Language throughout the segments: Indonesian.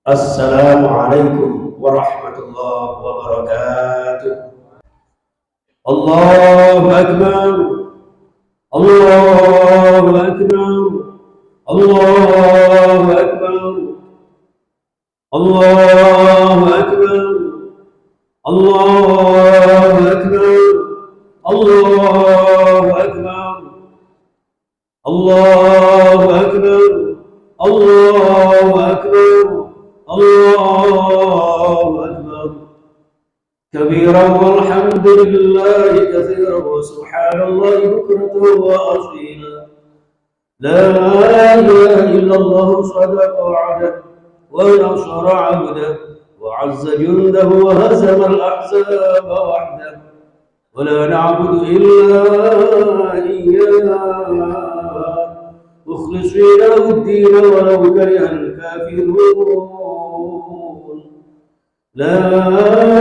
Assalamualaikum warahmatullahi wabarakatuh. Allahu Akbar. Allahu Akbar. Allahu Akbar. Allahu Akbar. Allahu Akbar. Allahu Akbar. Allahu Akbar. Allahu Akbar. الله أكبر كبيرا والحمد لله كثيرا وسبحان الله بكرة وأصيلا لا إله إلا الله صدق وعده ونصر عبده وعز جنده وهزم الأحزاب وحده ولا نعبد إلا إياه مخلصين له الدين ولو كره الكافرون لا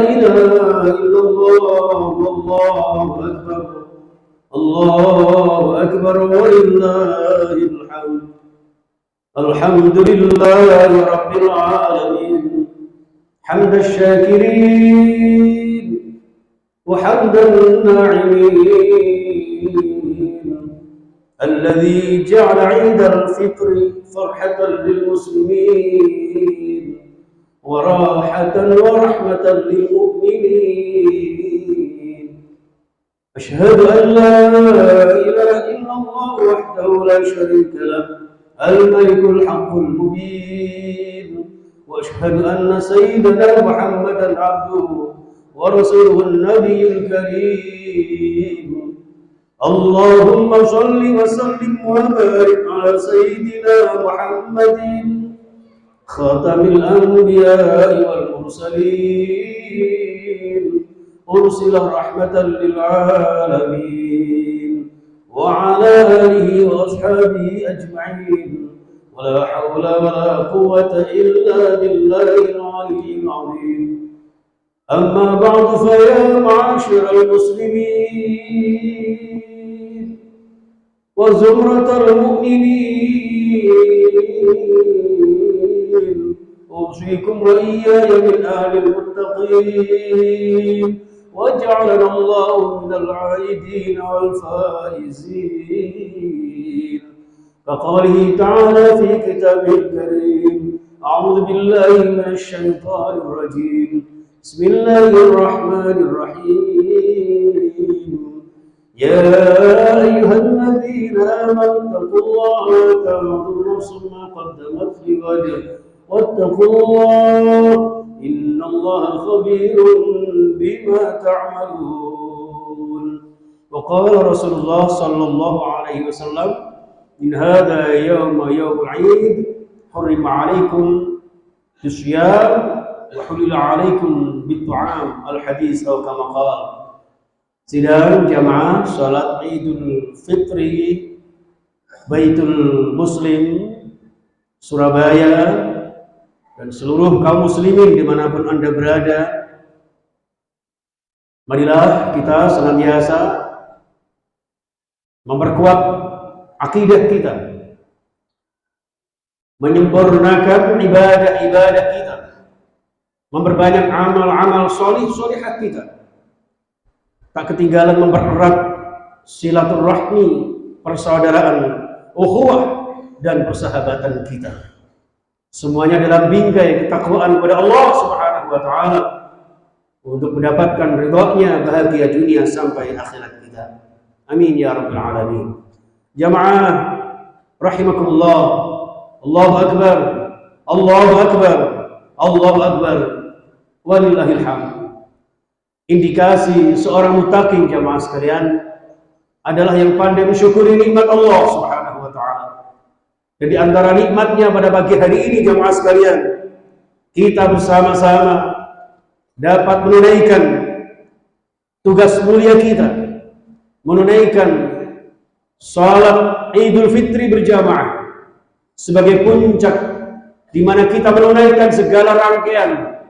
إله إلا الله والله أكبر الله أكبر ولله الحمد الحمد لله رب العالمين حمد الشاكرين وحمد الناعمين الذي جعل عيد الفطر فرحة للمسلمين وراحة ورحمة للمؤمنين أشهد أن لا إله إلا الله وحده لا شريك له الملك الحق المبين وأشهد أن سيدنا محمدا عبده ورسوله النبي الكريم اللهم صل وسلم وبارك على سيدنا محمد خاتم الأنبياء والمرسلين أرسل رحمة للعالمين وعلى آله وأصحابه أجمعين ولا حول ولا قوة إلا بالله العلي العظيم أما بعد فيا معاشر المسلمين وزمرة المؤمنين أوصيكم وإياي من أهل المتقين وجعلنا الله من العائدين والفائزين كقوله تعالى في كتابه الكريم أعوذ بالله من الشيطان الرجيم بسم الله الرحمن الرحيم يا أيها الذين آمنوا اتقوا الله وتنظر نفس ما قدمت لغد واتقوا الله إن الله خبير بما تعملون وقال رسول الله صلى الله عليه وسلم إن هذا يوم العيد حرم عليكم الصيام وحلل عليكم بالطعام الحديث أو كما قال. Sidang jamaah salat Idul Fitri Baitul Muslim Surabaya dan seluruh kaum muslimin dimanapun Anda berada, marilah kita senantiasa memperkuat akidah kita, menyempurnakan ibadah-ibadah kita, memperbanyak amal-amal solih-solihat kita, tak ketinggalan mempererat silaturahmi, persaudaraan, ukhuwah dan persahabatan kita. Semuanya dalam bingkai ketakwaan kepada Allah Subhanahu wa taala untuk mendapatkan ridha-Nya, bahagia dunia sampai akhirat kita. Amin ya rabbal alamin. Jamaah rahimakumullah. Allahu akbar. Allahu akbar. Allahu akbar. Walillahil hamd. Indikasi seorang muttaqin jamaah sekalian adalah yang pandai mensyukuri nikmat Allah Subhanahu wa taala. Dan di antara nikmatnya pada pagi hari ini jamaah sekalian, kita bersama-sama dapat menunaikan tugas mulia kita, menunaikan salat Idul Fitri berjamaah sebagai puncak di mana kita menunaikan segala rangkaian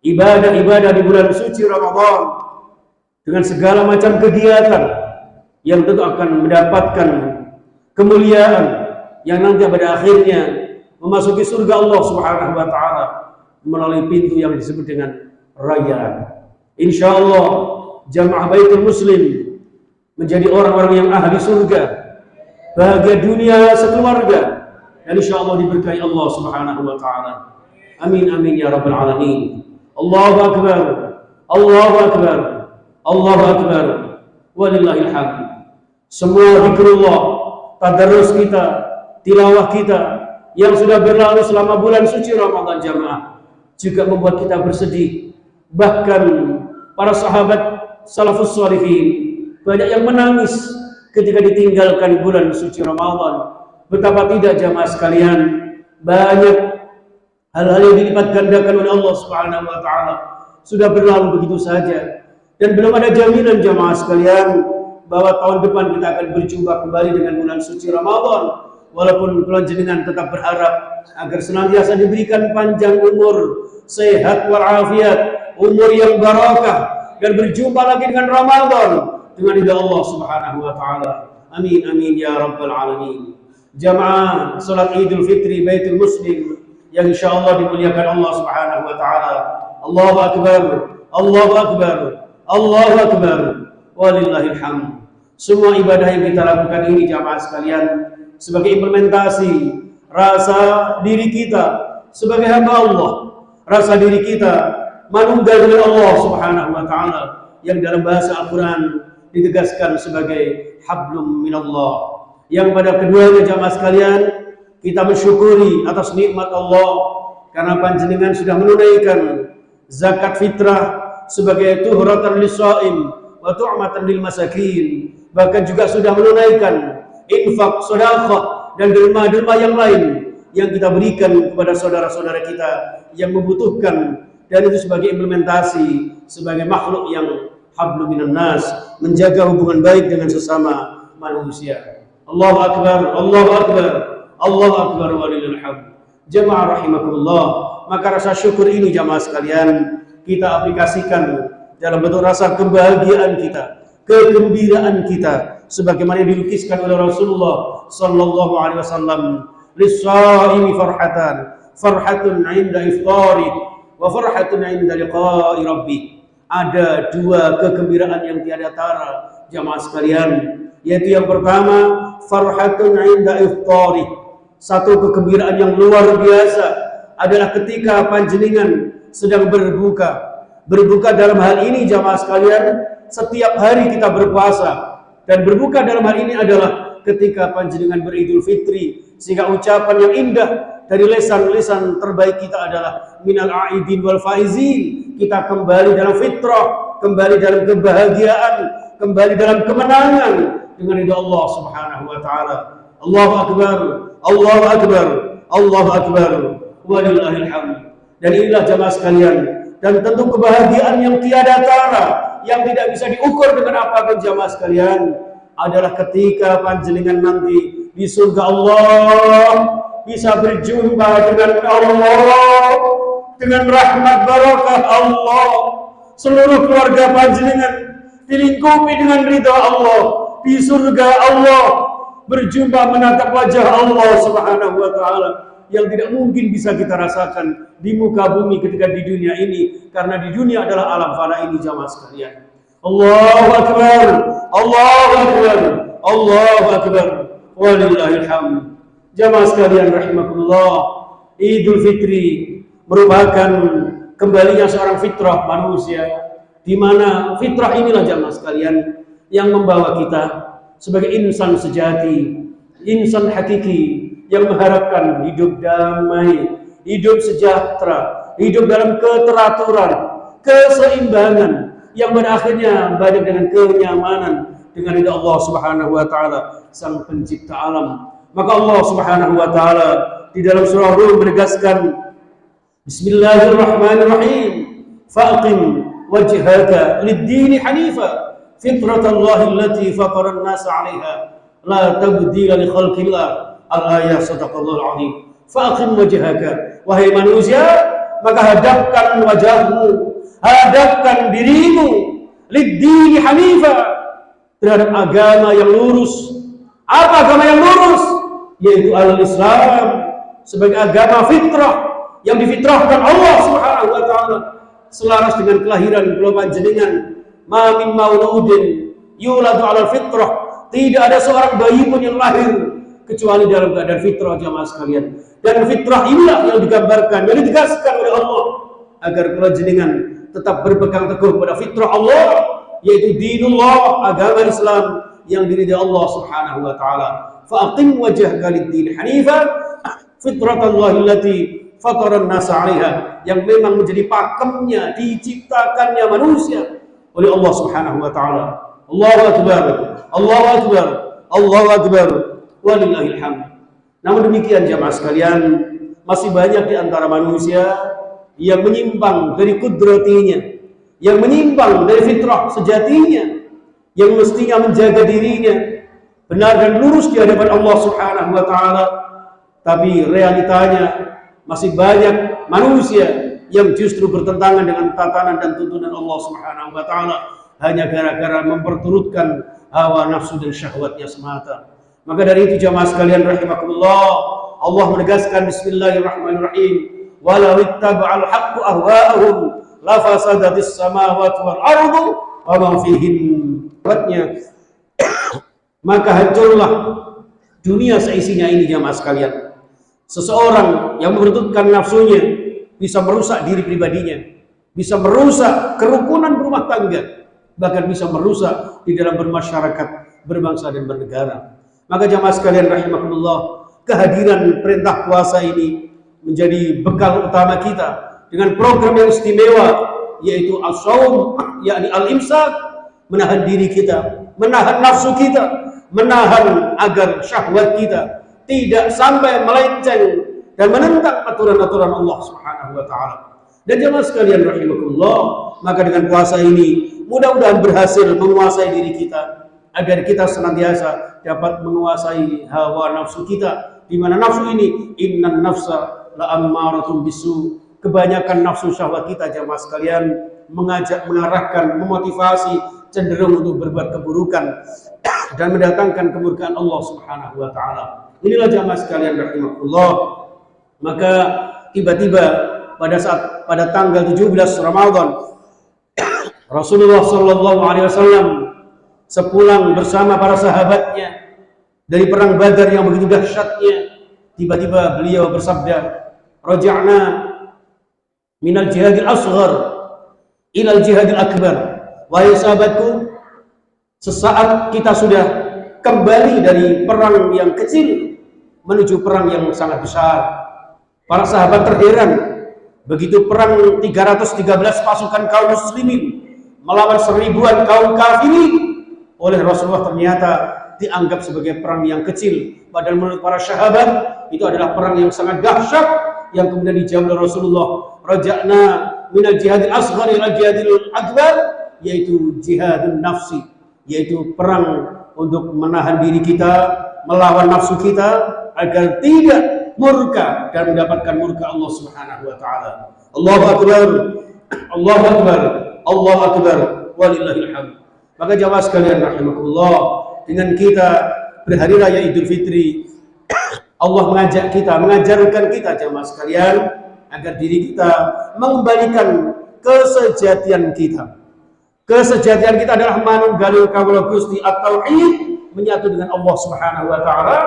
ibadah-ibadah di bulan suci Ramadan dengan segala macam kegiatan yang tentu akan mendapatkan kemuliaan yang nanti pada akhirnya memasuki surga Allah Subhanahu wa taala melalui pintu yang disebut dengan Rayyan. Insyaallah jamaah Baitul Muslim menjadi orang-orang yang ahli surga, bahagia dunia sekeluarga, dan insyaallah diberkahi Allah Subhanahu wa taala. Amin amin ya rabbal alamin. Allahu akbar. Allahu akbar. Allahu akbar. Walillahil hamd. Semua zikrullah, tadarrus kita, tilawah kita yang sudah berlalu selama bulan suci Ramadan jamaah juga membuat kita bersedih. Bahkan para sahabat salafus shalihin banyak yang menangis ketika ditinggalkan bulan suci Ramadan. Betapa tidak jamaah sekalian, banyak hal-hal yang dilipat gandakan oleh Allah Subhanahu wa taala sudah berlalu begitu saja, dan belum ada jaminan jamaah sekalian bahwa tahun depan kita akan berjumpa kembali dengan bulan suci Ramadan. Walaupun kula jenengan tetap berharap agar senantiasa diberikan panjang umur, sehat walafiat, umur yang barakah, dan berjumpa lagi dengan Ramadan dengan ridha Allah Subhanahu wa taala. Amin amin ya rabbal alamin. Jamaah salat Idul Fitri Baitul Muslim yang insyaallah dimuliakan Allah Subhanahu wa taala. Allahu akbar. Allahu akbar. Allahu akbar. Walillahil hamd. Semua ibadah yang kita lakukan ini jamaah sekalian sebagai implementasi rasa diri kita sebagai hamba Allah, rasa diri kita manunggal dengan Allah Subhanahu wa taala yang dalam bahasa Al-Qur'an ditegaskan sebagai hablum minallah. Yang pada keduanya jamaah sekalian kita mensyukuri atas nikmat Allah karena panjenengan sudah menunaikan zakat fitrah sebagai tuhratan lis-shaim wa tu'matan lil masakin, bahkan juga sudah menunaikan infak, sedekah, dan derma-derma yang lain yang kita berikan kepada saudara-saudara kita yang membutuhkan, dan itu sebagai implementasi sebagai makhluk yang hablum minan nas, menjaga hubungan baik dengan sesama manusia. Allahu akbar, Allahu akbar, Allahu akbar walillahil hamd. Jamaah rahimakumullah, maka rasa syukur ini jamaah sekalian kita aplikasikan dalam bentuk rasa kebahagiaan kita, kegembiraan kita, sebagaimana dilukiskan oleh Rasulullah sallallahu alaihi wasallam. Lis-shaimi farhatun 'inda iftari wa farhatun 'inda liqa'i rabbih. Ada dua kegembiraan yang tiada tara jamaah sekalian, yaitu yang pertama farhatun 'inda iftari, satu kegembiraan yang luar biasa adalah ketika panjenengan sedang berbuka. Berbuka dalam hal ini jamaah sekalian, setiap hari kita berpuasa, dan berbuka dalam hal ini adalah ketika panjenengan beridul fitri, sehingga ucapan yang indah dari lisan-lisan terbaik kita adalah minal aidin wal faizin. Kita kembali dalam fitrah, kembali dalam kebahagiaan, kembali dalam kemenangan dengan ridha Allah Subhanahu wa taala. Allahu akbar, Allahu akbar, Allahu akbar, walillahil hamd. Dan inilah jamaah sekalian, dan tentu kebahagiaan yang tiada tara yang tidak bisa diukur dengan apapun jamaah sekalian adalah ketika panjenengan nanti di surga Allah bisa berjumpa dengan Allah, dengan rahmat barakah Allah, seluruh keluarga panjenengan dilingkupi dengan ridha Allah di surga Allah, berjumpa menatap wajah Allah Subhanahu wa taala yang tidak mungkin bisa kita rasakan di muka bumi ketika di dunia ini, karena di dunia adalah alam fana ini jamaah sekalian. Allahu akbar, Allahu akbar, Allahu akbar, walillahil hamd. Jamaah sekalian rahimakumullah, Idul Fitri merupakan kembalinya seorang fitrah manusia, di mana fitrah inilah jamaah sekalian yang membawa kita sebagai insan sejati, insan hakiki yang mengharapkan hidup damai, hidup sejahtera, hidup dalam keteraturan, keseimbangan, yang pada akhirnya banyak dengan kenyamanan dengan ridha Allah Subhanahu wa taala sang pencipta alam. Maka Allah Subhanahu wa taala di dalam surah Rum menegaskan, Bismillahirrahmanirrahim, faqim wajhaka lid-din hanifa fitratallahi allati fatara an-nasa 'alaiha la tabdila li khalqillah. Al-ayah sadaqallahul azim. Faqim wajhaka, wahai manusia, maka hadapkan wajahmu, hadapkan dirimu lid-din hanifa, terhadap agama yang lurus. Apa agama yang lurus? Yaitu al-Islam. sebagai agama fitrah yang difitrahkan Allah Subhanahu wa taala, selaras dengan kelahiran kula panjenengan. Ma min mauludin yuladu 'alal fitrah. Tidak ada seorang bayi pun yang lahir kecuali dalam keadaan fitrah, jamaah sekalian. Dan fitrah inilah yang digambarkan, yang ditegaskan oleh Allah agar kula jenengan tetap berpegang teguh pada fitrah Allah, yaitu dinullah, agama Islam yang diridai Allah Subhanahu wa taala. Fa'aqim wajhaka lid-din hanifa fitratallahi allati fataran nas 'alaiha, yang memang menjadi pakemnya, diciptakannya manusia oleh Allah Subhanahu wa taala. Allahu akbar, Allahu akbar, Allahu akbar, walillahil hamd. Namun demikian jamaah sekalian, masih banyak di antara manusia yang menyimpang dari kudratinya, yang menyimpang dari fitrah sejatinya, yang mestinya menjaga dirinya benar dan lurus di hadapan Allah Subhanahu wa taala. Tapi realitanya masih banyak manusia yang justru bertentangan dengan tatanan dan tuntunan Allah Subhanahu wa taala hanya gara-gara memperturutkan hawa nafsu dan syahwatnya semata. Maka dari itu jamaah sekalian rahimakumullah, Allah menegaskan bismillahirrahmanirrahim, walau ittaba'al haqqu ahwa'ahum lafasadatis samawati wal ardu wa ma fihin. Maka hancurlah dunia seisinya ini jamaah sekalian. Seseorang yang menuntutkan nafsunya bisa merusak diri pribadinya, bisa merusak kerukunan berumah tangga, bahkan bisa merusak di dalam bermasyarakat, berbangsa dan bernegara. Maka jamaah sekalian rahimakumullah, kehadiran perintah puasa ini menjadi bekal utama kita dengan program yang istimewa, yaitu as-shaum, yakni al-imsak, menahan diri kita, menahan nafsu kita, menahan agar syahwat kita tidak sampai melenceng dan menentang aturan-aturan Allah Subhanahu wa taala. Dan jemaah sekalian rahimakumullah, maka dengan puasa ini mudah-mudahan berhasil menguasai diri kita agar kita senantiasa dapat menguasai hawa nafsu kita, di mana nafsu ini innan nafsa la ammaratun bisu. Kebanyakan nafsu syahwat kita jemaah sekalian mengajak, mengarahkan, memotivasi cenderung untuk berbuat keburukan dan mendatangkan kemurkaan Allah Subhanahu wa taala. Inilah jamaah sekalian rahimakumullah. Maka tiba-tiba pada tanggal 17 Ramadan Rasulullah sallallahu alaihi wasallam sepulang bersama para sahabatnya dari perang Badar yang begitu dahsyatnya, tiba-tiba beliau bersabda, "Raja'na minal jihadil asghar ilal jihadil akbar." Wahai sahabatku, sesaat kita sudah kembali dari perang yang kecil menuju perang yang sangat besar. Para sahabat terheran, begitu perang 313 pasukan kaum muslimin melawan 1000-an kaum kafirin, oleh Rasulullah ternyata dianggap sebagai perang yang kecil. Padahal menurut para sahabat itu adalah perang yang sangat dahsyat, yang kemudian dijawab oleh Rasulullah, "Raja'na minal jihadil asghar ila jihadil akbar," yaitu jihadun nafsi, yaitu perang untuk menahan diri kita, melawan nafsu kita agar tidak murka dan mendapatkan murka Allah Subhanahu wa taala. Allahu akbar, Allahu akbar, Allahu akbar, walillahil hamd. Maka jamaah sekalian rahimakumullah, dengan kita berhari raya Idul Fitri, Allah mengajak kita, mengajarkan kita jamaah sekalian agar diri kita mengembalikan kesejatian kita. Kesejatian kita adalah manunggalil kawula Gusti at-tauhid, menyatu dengan Allah Subhanahu wa taala,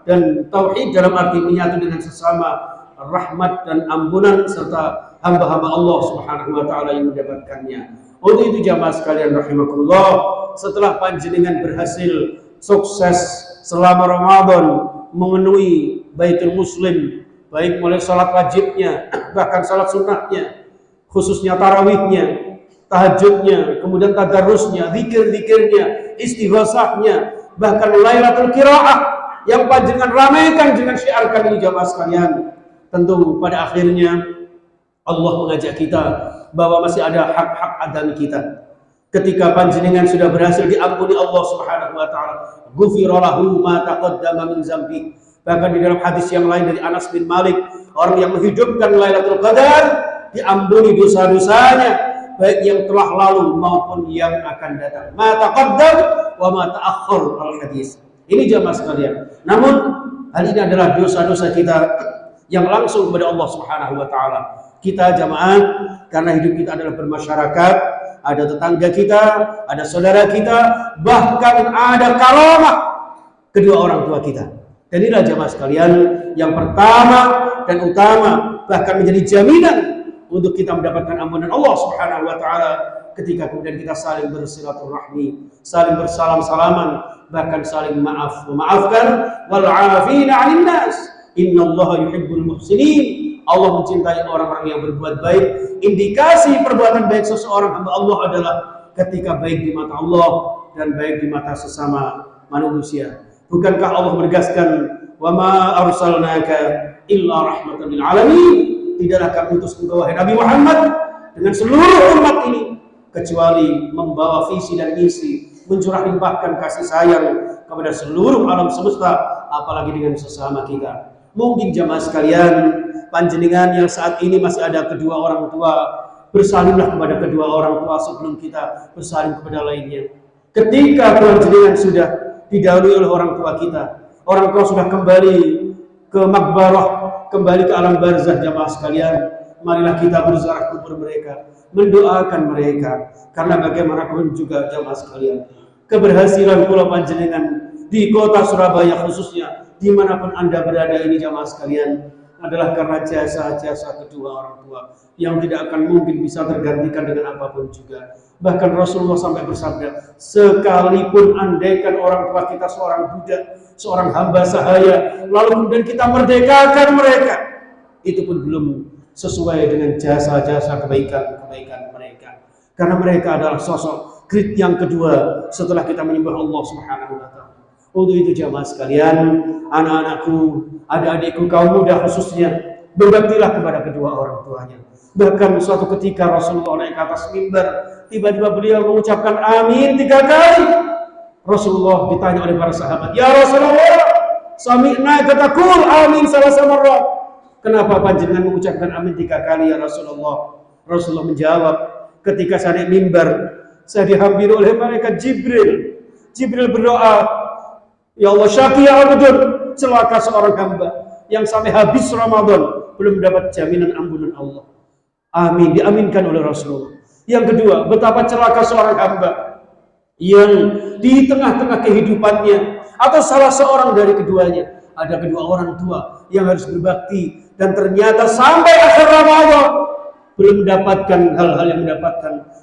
dan tauhid dalam arti menyatu dengan sesama, rahmat dan ampunan serta hamba-hamba Allah Subhanahu wa taala yang mendapatkannya. Untuk itu jamaah sekalian rahimakumullah, setelah panjenengan berhasil sukses selama Ramadan memenuhi Baitul Muslim, baik mulai salat wajibnya, bahkan salat sunnahnya, khususnya tarawihnya, tahajudnya, kemudian tadarusnya, zikir-zikirnya, istighosahnya, bahkan Lailatul Qiraah yang panjenengan ramaikan dengan syiarkan ini jamaah sekalian. Tentu pada akhirnya Allah mengajak kita bahwa masih ada hak-hak adami kita. Ketika panjenengan sudah berhasil diampuni Allah Subhanahu wa taala, ghufira lahu ma taqaddama min dzambi. Bahkan di dalam hadis yang lain dari Anas bin Malik, orang yang menghidupkan Lailatul Qadar diampuni dosa-dosanya, baik yang telah lalu maupun yang akan datang. Ma taqaddam wa ma ta'akhkhar al-hadis. Ini jamaah sekalian. Namun hal ini adalah dosa-dosa kita yang langsung kepada Allah Subhanahu wa taala. Kita jamaah, karena hidup kita adalah bermasyarakat, ada tetangga kita, ada saudara kita, bahkan ada karamah kedua orang tua kita. Dan inilah jamaah sekalian yang pertama dan utama, bahkan menjadi jaminan untuk kita mendapatkan ampunan Allah Subhanahu wa taala ketika kemudian kita saling bersilaturahmi, saling bersalam-salaman, bahkan saling memaafkan. Wal 'afina 'anil nas, innallaha yuhibbul muhsinin. Allah mencintai orang-orang yang berbuat baik. Indikasi perbuatan baik seseorang hamba Allah adalah ketika baik di mata Allah dan baik di mata sesama manusia. Bukankah Allah menegaskan, wa ma arsalnaka illa rahmatan lil alamin? Tidaklah kami utus engkau wahai Nabi Muhammad dengan seluruh umat ini kecuali membawa visi dan misi mencurah limpahkan kasih sayang kepada seluruh alam semesta, apalagi dengan sesama kita. Mungkin jamaah sekalian, panjenengan yang saat ini masih ada kedua orang tua, bersalinglah kepada kedua orang tua sebelum kita bersaling kepada lainnya. Ketika panjenengan sudah didahului oleh orang tua kita, orang tua sudah kembali ke makbarah, kembali ke alam barzah, jamaah sekalian, marilah kita berziarah kubur mereka, mendoakan mereka, karena bagaimanapun juga jamaah sekalian, keberhasilan pulau panjenengan di kota Surabaya khususnya, dimanapun Anda berada ini jamaah sekalian, adalah karena jasa-jasa kedua orang tua yang tidak akan mungkin bisa tergantikan dengan apapun juga. Bahkan Rasulullah sampai bersabda, sekalipun andaikan orang tua kita seorang budak, seorang hamba sahaya, lalu kemudian kita merdekakan mereka, itu pun belum sesuai dengan jasa-jasa kebaikan mereka. Karena mereka adalah sosok grid yang kedua setelah kita menyembah Allah Subhanahu wa taala. Untuk itu jamaah sekalian, anak-anakku, adik-adikku, kaum muda khususnya, berbaktilah kepada kedua orang tuanya. Bahkan suatu ketika Rasulullah naik ke atas mimbar, tiba-tiba beliau mengucapkan amin 3 kali. Rasulullah ditanya oleh para sahabat, ya Rasulullah, sami'na katakul amin salasa marrat. Kenapa panjenengan mengucapkan amin 3 kali ya Rasulullah? Rasulullah menjawab, ketika saya naik mimbar, saya dihampiri oleh malaikat Jibril. Jibril berdoa, ya Allah, syaqiya abdun, celaka seorang hamba yang sampai habis Ramadan belum mendapat jaminan ampunan Allah. Amin, diaminkan oleh Rasulullah. Yang kedua, betapa celaka seorang hamba yang di tengah-tengah kehidupannya atau salah seorang dari keduanya, ada kedua orang tua yang harus berbakti dan ternyata sampai akhir Ramadan belum mendapatkan hal-hal yang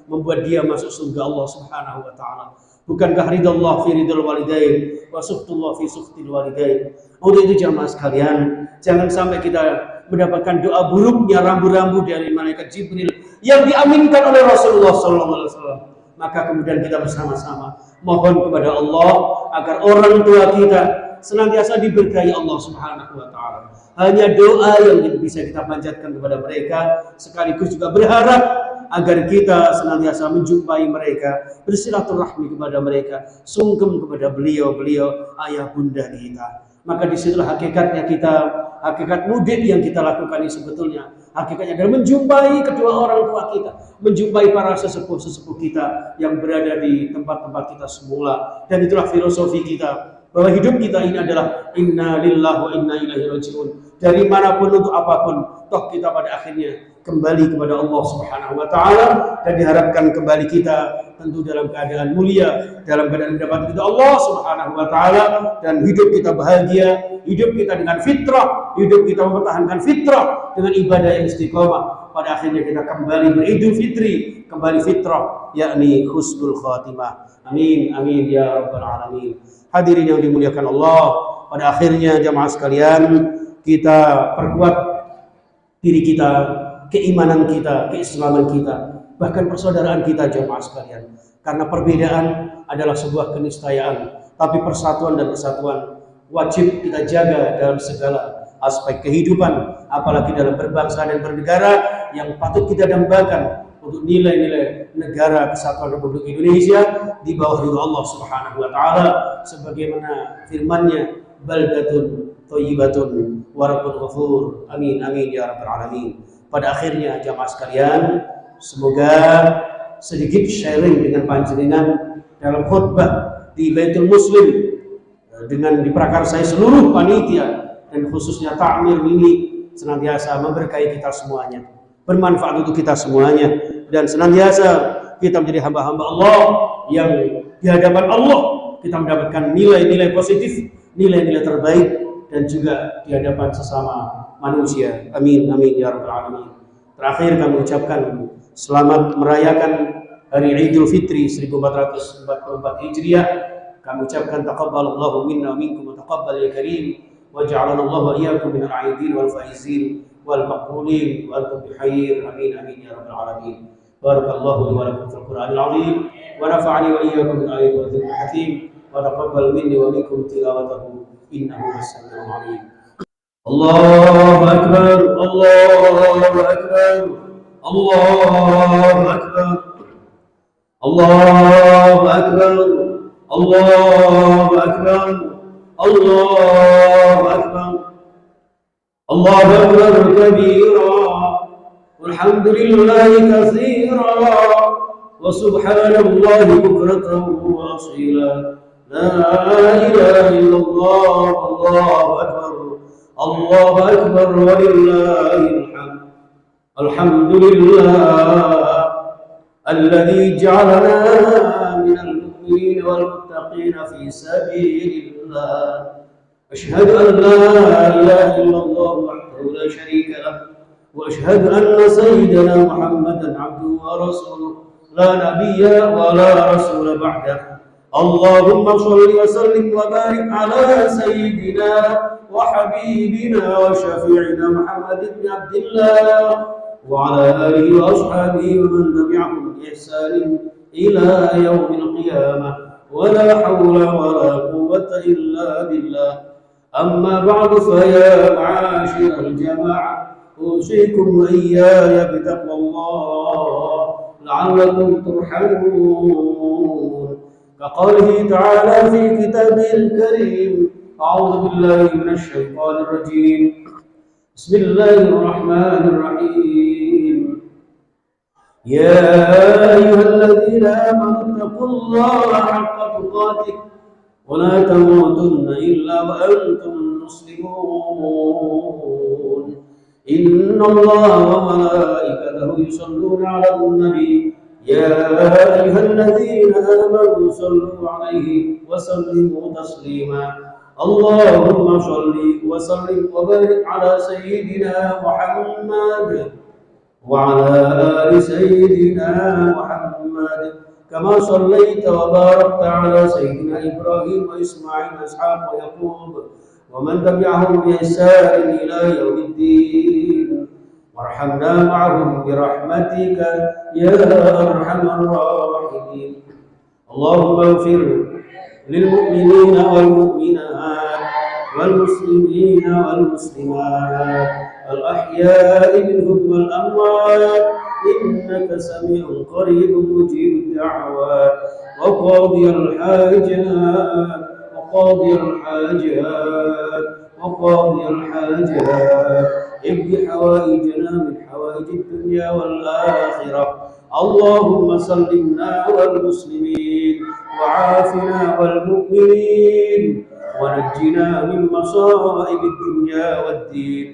membuat dia masuk surga Allah Subhanahu wa taala. Bukankah ridallah fi ridal walidain wa suhtullah fi suhtil walidain? Untuk itu jamaah sekalian, jangan sampai kita mendapatkan doa buruknya rambu-rambu dari malaikat Jibril yang diaminkan oleh Rasulullah SAW. Maka kemudian kita bersama-sama mohon kepada Allah agar orang tua kita senantiasa diberkahi Allah Subhanahu wa taala. Hanya doa yang bisa kita panjatkan kepada mereka, sekaligus juga berharap agar kita senantiasa menjumpai mereka, bersilaturahmi kepada mereka, sungkem kepada beliau-beliau ayah bunda kita. Maka disitulah hakikatnya kita, hakikat mudik yang kita lakukan ini sebetulnya hakikatnya adalah menjumpai kedua orang tua kita, menjumpai para sesepuh-sesepuh kita yang berada di tempat-tempat kita semula. Dan itulah filosofi kita, bahwa hidup kita ini adalah inna lillahi wa inna ilaihi rajiun. Dari manapun untuk apapun, toh kita pada akhirnya kembali kepada Allah Subhanahu wa taala, dan diharapkan kembali kita tentu dalam keadaan mulia, dalam keadaan mendapat ridha Allah Subhanahu wa taala, dan hidup kita bahagia, hidup kita dengan fitrah, hidup kita mempertahankan fitrah dengan ibadah yang istiqomah. Pada akhirnya kita kembali beridul fitri, kembali fitrah, yakni husnul khatimah. Amin amin ya rabbal alamin. Hadirin yang dimuliakan Allah, pada akhirnya jamaah sekalian, kita perkuat diri kita, keimanan kita, keislaman kita, bahkan persaudaraan kita jamaah sekalian. Karena perbedaan adalah sebuah keniscayaan, tapi persatuan dan kesatuan wajib kita jaga dalam segala aspek kehidupan, apalagi dalam berbangsa dan bernegara yang patut kita dambakan untuk nilai-nilai negara kesatuan Republik Indonesia di bawah ridha Allah Subhanahu wa taala, sebagaimana firman-Nya, baldatun thayyibatun wa rabbun ghafur. Amin amin ya rabbal alamin. Pada akhirnya jamaah sekalian, semoga sedikit sharing dengan panjenengan dalam khutbah di Baitul Muslim dengan diprakarsai seluruh panitia dan khususnya takmir ini senantiasa memberkahi kita semuanya, bermanfaat untuk kita semuanya, dan senantiasa kita menjadi hamba-hamba Allah yang di hadapan Allah kita mendapatkan nilai-nilai positif, nilai-nilai terbaik, dan juga di hadapan sesama manusia. Amin, amin ya rabbal alamin. Terakhir kami ucapkan selamat merayakan hari Idul Fitri 1444 Hijriah. Kami ucapkan taqabbalallahu minna wa minkum wa taqabbal ya karim, wa ja'alana Allah wa iyyakum minal aidin wal faizin wal maqbulin wa antum bikhair. Amin, amin ya rabbal alamin. Barakallahu li wa lakum fil Qur'anil azim wa nafa'ani wa iyyakum bil ayati wa dhikril hakim wa taqabbal minni wa minkum tilawatahu innahu as-sami'ul alim. Allahu akbar, Allahu akbar, Allahu akbar, Allahu akbar, Allahu akbar, Allahu akbar, Allahu akbar kabira, walhamdulillahi katsira, wa subhanallahi bukratan wa asila. La ilaha illallah, Allahu akbar, Allahu akbar, walillahil hamd. Alhamdulillah alladzi ja'alana minal mu'minin wal muttaqin fi sabilillah. Ashhadu an la ilaha illallah wahdahu la sharika lahu wa ashhadu anna sayyidana Muhammadan 'abduhu wa rasuluhu la nabiyya wa la rasula ba'dahu. Allahumma shalli wa sallim wa barik ala sayyidina wa habibina wa syafi'ina Muhammad ibn Abdillah wa ala alihi wa ashabihi wa man tabi'ahum bi ihsanin ila yaumil qiyamah. Wa la hawla wa la quwwata illa billah. Amma ba'du, fa ya ma'asyiral jama'ah, usikum wa iyaya bi taqwallah la'allakum turhamun. كقوله تعالى في كتابه الكريم: أعوذ بالله من الشيطان الرجيم، بسم الله الرحمن الرحيم. يا أيها الذين آمنوا اتقوا الله حق تقاته ولا تموتن إلا وأنتم مسلمون. إن الله وملائكته يصلون على النبي يا أيها الذين آمنوا صلوا عليه وسلموا تسليما. اللهم صل وسلم وبارك على سيدنا محمد وعلى آل سيدنا محمد كما صليت وباركت على سيدنا إبراهيم وإسماعيل وإسحاق ويعقوب ومن تبعهم بإحسان إلى يوم الدين. وارحمنا معهم برحمتك يا أرحم الراحمين. اللهم اغفر للمؤمنين والمؤمنات والمسلمين والمسلمات الأحياء منهم والأموات إنك سميع قريب مجيب الدعوات وقاضي الحاجات وقاضي الحاجات وقاضي الحاجات. اقض حوائجنا من حوائج الدنيا والآخرة. اللهم سلمنا والمسلمين وعافنا والمؤمنين ونجنا من مصائب الدنيا والدين.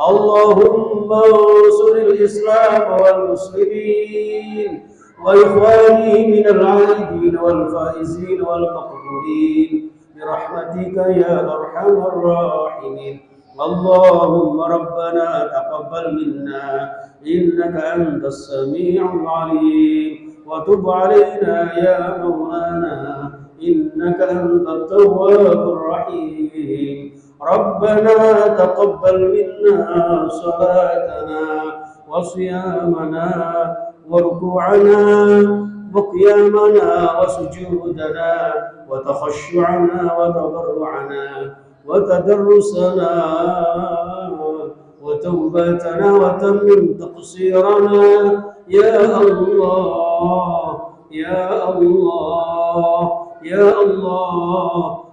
اللهم انصر الإسلام والمسلمين وإخواني من العائدين والفائزين والمقبولين برحمتك يا أرحم الراحمين. اللهم ربنا تقبل منا إنك أنت السميع العليم وتب علينا يا مولانا إنك أنت التواب الرحيم. ربنا تقبل منا صلاتنا وصيامنا وركوعنا وقيامنا وسجودنا وتخشعنا وتضرعنا وتدرسنا وتوبتنا وتمم تقصيرنا يا الله يا الله يا الله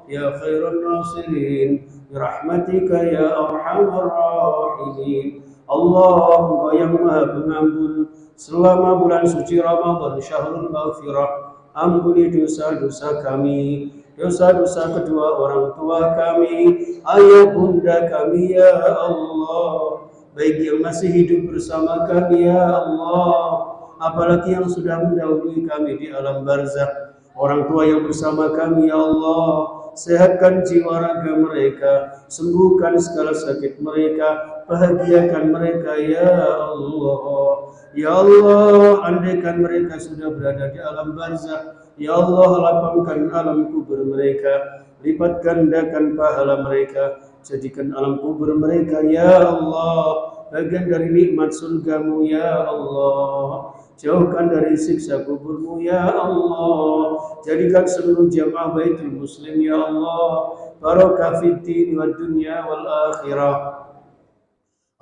يا خير الناصرين برحمتك يا أرحم الراحمين. Allahumma yang maha pengampun, selama bulan suci Ramadan syahrul maghfirah, ampuni dosa-dosa kami, dosa-dosa kedua orang tua kami, ayah bunda kami ya Allah. baik yang masih hidup bersama kami ya Allah, apalagi yang sudah mendahului kami di alam barzakh, orang tua yang bersama kami ya Allah, sehatkan jiwa raga mereka, sembuhkan segala sakit mereka, bahagiakan mereka ya Allah. Ya Allah, andaikan mereka sudah berada di alam barzakh, ya Allah, lapangkan alam kubur mereka, lipat gandakan pahala mereka, jadikan alam kubur mereka ya Allah bagian dari nikmat surgamu ya Allah. Jauhkan dari siksa kuburmu ya Allah. Jadikan seluruh jamaah Baitul Muslim ya Allah barakah fid din wad dunya wal akhirah.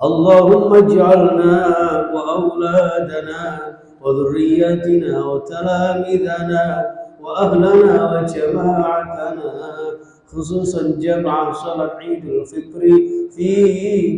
اللهم اجعلنا وأولادنا وذرياتنا وتلاميذنا وأهلنا وجماعتنا خصوصا جمع صلاة عيد الفطر في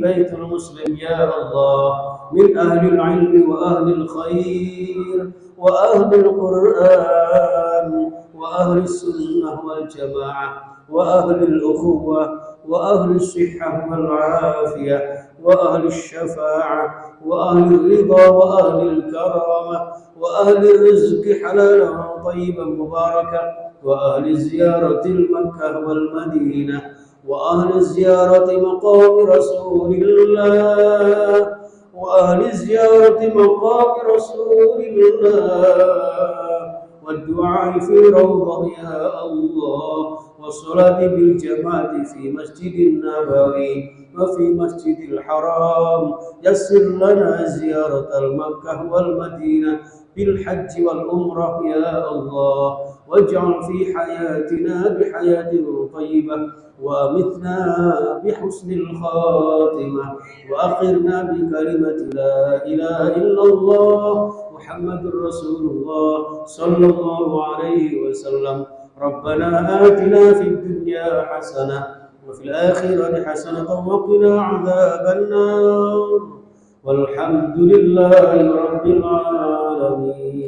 بيت المسلم يا الله من أهل العلم وأهل الخير وأهل القرآن وأهل السنة والجماعة وأهل الأخوة وأهل الصحة والعافية وأهل الشفاعة وأهل الرضا وأهل الكرامة وأهل الرزق حلالا طيبا مباركا وأهل زيارة المكة والمدينة وأهل زيارة مقام رسول الله وأهل زيارة مقام رسول الله والدعاء في روضة يا الله والصلاة بالجماعة في مسجد النبوي وفي مسجد الحرام. يسر لنا زيارة المكة والمدينة بالحج والعمرة يا الله واجعل في حياتنا بحياة طيبة وأمتنا بحسن الخاتمة وأخرنا بكلمة لا إله إلا الله محمد رسول الله صلى الله عليه وسلم. ربنا آتنا في الدنيا حسنة وفي الآخرة حسنة وقنا عذاب النار والحمد لله رب العالمين.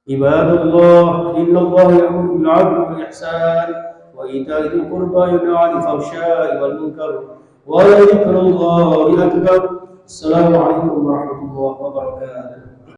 عباد الله إن الله يأمر بالعدل والإحسان وإيتاء ذي القربى وينهى عن الفحشاء والمنكر ولذكر الله أكبر. السلام عليكم ورحمة الله وبركاته.